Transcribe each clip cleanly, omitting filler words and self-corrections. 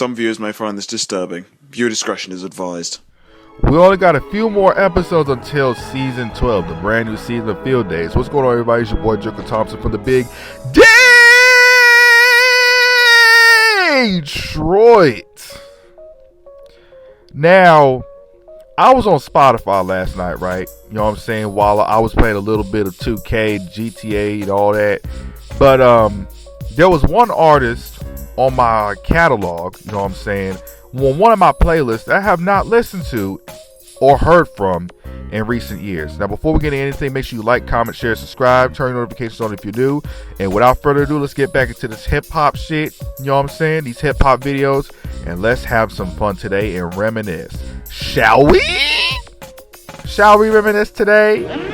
Some viewers may find this disturbing. Viewer discretion is advised. We only got a few more episodes until season 12, the brand new season of Field Days. What's going on, everybody? It's your boy Draco Thompson from the big Detroit. Now, I was on Spotify last night, right? You know what I'm saying? While I was playing a little bit of 2K, GTA, and all that. But there was one artist on my catalog, you know what I'm saying, on one of my playlists that I have not listened to or heard from in recent years. Now, before we get into anything, make sure you like, comment, share, subscribe, turn your notifications on if you do. And without further ado, let's get back into this hip-hop shit, you know what I'm saying, these hip-hop videos, and let's have some fun today and reminisce. Shall we? Shall we reminisce today?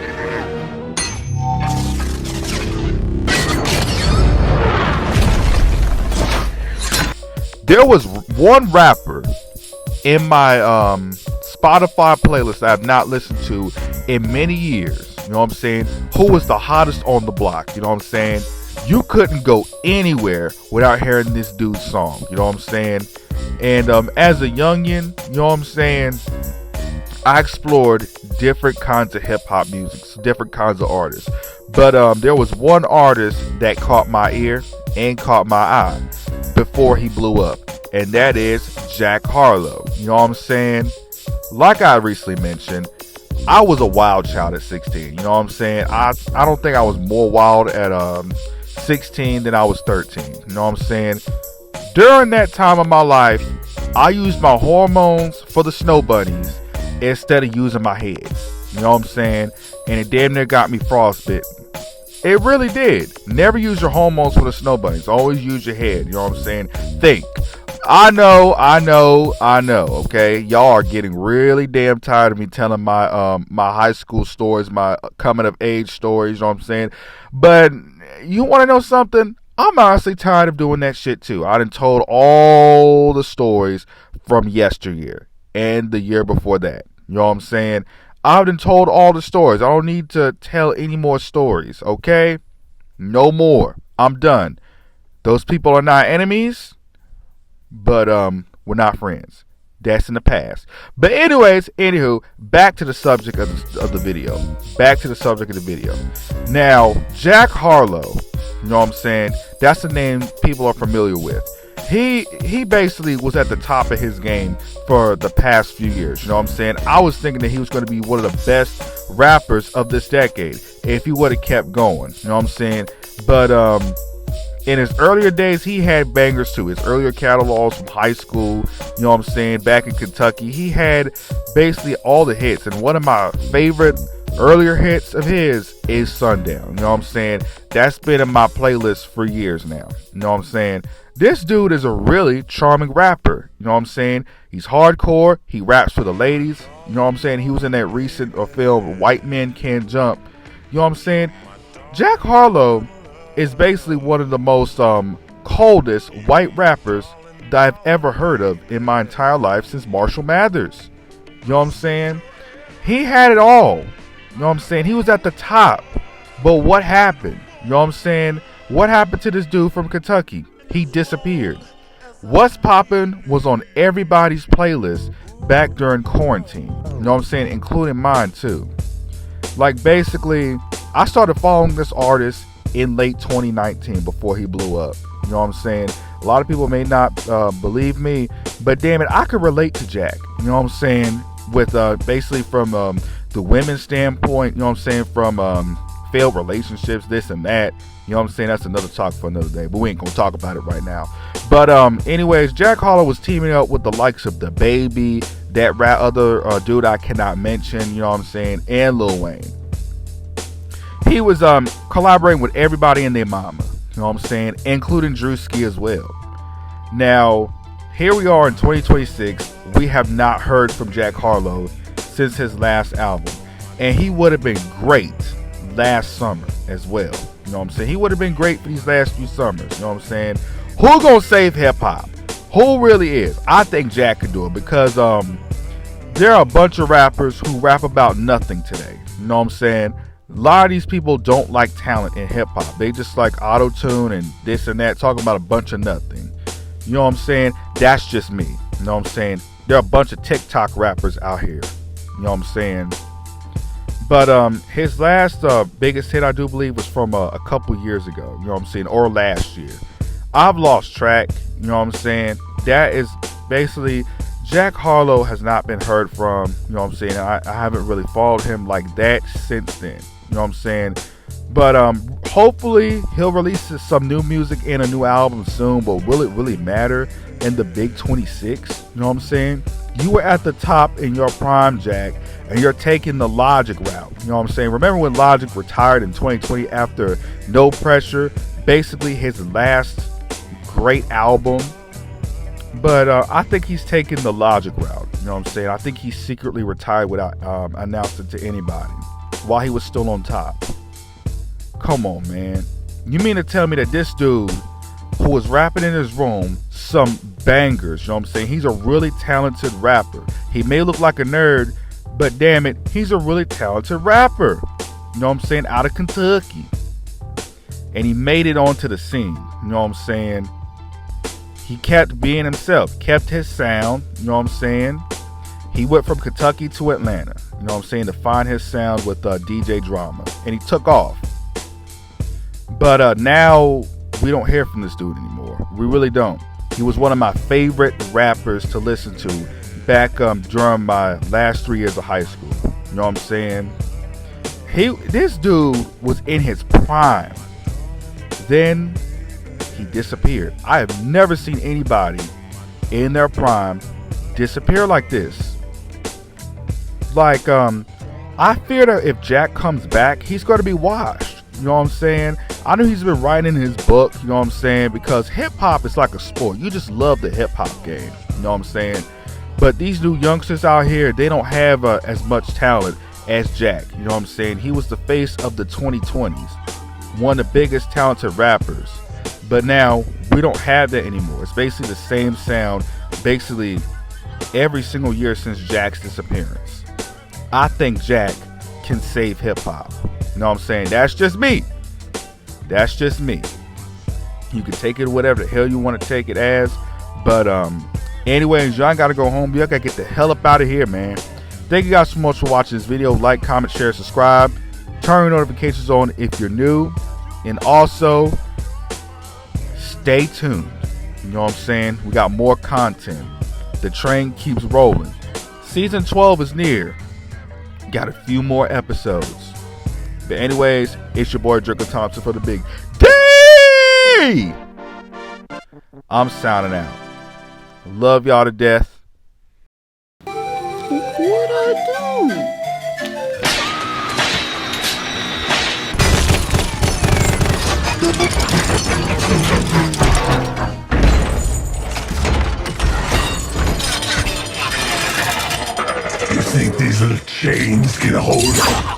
There was one rapper in my Spotify playlist I have not listened to in many years, you know what I'm saying, who was the hottest on the block, you know what I'm saying. You couldn't go anywhere without hearing this dude's song, you know what I'm saying. And as a youngin', you know what I'm saying, I explored different kinds of hip-hop music, different kinds of artists. But there was one artist that caught my ear and caught my eye before he blew up, and that is Jack Harlow. You know what I'm saying? Like I recently mentioned, I was a wild child at 16. You know what I'm saying? I don't think I was more wild at 16 than I was 13. You know what I'm saying? During that time of my life, I used my hormones for the snow bunnies instead of using my head. You know what I'm saying? And it damn near got me frostbitten. It really did. Never use your hormones for the snow bunnies. Always use your head. You know what I'm saying? Think. I know. Okay, y'all are getting really damn tired of me telling my my high school stories, my coming of age stories. You know what I'm saying? But you want to know something? I'm honestly tired of doing that shit too. I done told all the stories from yesteryear and the year before that. You know what I'm saying? I've been told all the stories. I don't need to tell any more stories, okay? No more. I'm done. Those people are not enemies, but we're not friends. That's in the past. But anyways, anywho, back to the subject of the video. Back to the subject of the video. Now, Jack Harlow, you know what I'm saying? That's the name people are familiar with. He basically was at the top of his game for the past few years. You know what I'm saying? I was thinking that he was going to be one of the best rappers of this decade if he would have kept going. You know what I'm saying? But in his earlier days, he had bangers too. His earlier catalogs from high school, you know what I'm saying, back in Kentucky, he had basically all the hits. And one of my favorite earlier hits of his is Sundown. You know what I'm saying? That's been in my playlist for years now. You know what I'm saying? This dude is a really charming rapper. You know what I'm saying? He's hardcore. He raps for the ladies. You know what I'm saying? He was in that recent film, White Men Can't Jump. You know what I'm saying? Jack Harlow is basically one of the most coldest white rappers that I've ever heard of in my entire life since Marshall Mathers. You know what I'm saying? He had it all. You know what I'm saying? He was at the top. But what happened? You know what I'm saying? What happened to this dude from Kentucky? He disappeared. What's Poppin' was on everybody's playlist back during quarantine. You know what I'm saying? Including mine too. Like basically, I started following this artist in late 2019 before he blew up. You know what I'm saying? A lot of people may not believe me, but damn it, I could relate to Jack. You know what I'm saying? With basically from the women's standpoint, you know what I'm saying? From failed relationships, this and that. You know what I'm saying? That's another talk for another day, but we ain't gonna talk about it right now. But anyways, Jack Harlow was teaming up with the likes of The Baby, that other dude I cannot mention, you know what I'm saying, and Lil Wayne. He was collaborating with everybody and their mama, you know what I'm saying, including Drewski as well. Now, here we are in 2026. We have not heard from Jack Harlow since his last album, and he would have been great last summer as well. You know what I'm saying? He would have been great for these last few summers. You know what I'm saying? Who gonna save hip hop? Who really is? I think Jack could do it because there are a bunch of rappers who rap about nothing today. You know what I'm saying? A lot of these people don't like talent in hip hop. They just like auto-tune and this and that, talking about a bunch of nothing. You know what I'm saying? That's just me. You know what I'm saying? There are a bunch of TikTok rappers out here. You know what I'm saying? But his last biggest hit, I do believe, was from a couple years ago. You know what I'm saying? Or last year. I've lost track. You know what I'm saying? That is basically, Jack Harlow has not been heard from. You know what I'm saying? I haven't really followed him like that since then. You know what I'm saying? But hopefully he'll release some new music and a new album soon. But will it really matter in the big 26? You know what I'm saying? You were at the top in your prime, Jack, and you're taking the Logic route. You know what I'm saying? Remember when Logic retired in 2020 after No Pressure? Basically his last great album. But I think he's taking the Logic route. You know what I'm saying? I think he secretly retired without announcing to anybody while he was still on top. Come on, man. You mean to tell me that this dude who was rapping in his room some bangers, you know what I'm saying? He's a really talented rapper. He may look like a nerd, but damn it, he's a really talented rapper. You know what I'm saying? Out of Kentucky. And he made it onto the scene. You know what I'm saying? He kept being himself, kept his sound, you know what I'm saying? He went from Kentucky to Atlanta, you know what I'm saying, to find his sound with DJ Drama. And he took off. But now we don't hear from this dude anymore. We really don't. He was one of my favorite rappers to listen to back during my last 3 years of high school. You know what I'm saying? This dude was in his prime. Then he disappeared. I have never seen anybody in their prime disappear like this. Like, I fear that if Jack comes back, he's going to be washed. You know what I'm saying? I know he's been writing his book, you know what I'm saying? Because hip-hop is like a sport. You just love the hip-hop game, you know what I'm saying? But these new youngsters out here, they don't have as much talent as Jack, you know what I'm saying? He was the face of the 2020s. One of the biggest talented rappers. But now, we don't have that anymore. It's basically the same sound, basically every single year since Jack's disappearance. I think Jack can save hip-hop. You know what I'm saying? That's just me. That's just me. You can take it whatever the hell you want to take it as. But anyways, y'all gotta go home. Y'all gotta get the hell up out of here, man. Thank you guys so much for watching this video. Like, comment, share, subscribe. Turn your notifications on if you're new. And also, stay tuned. You know what I'm saying? We got more content. The train keeps rolling. Season 12 is near. Got a few more episodes. But anyways, it's your boy Draco Thompson for the Big D. I'm signing out. Love y'all to death. What'd I do? You think these little chains can hold up?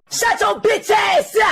Shut your bitch ass up!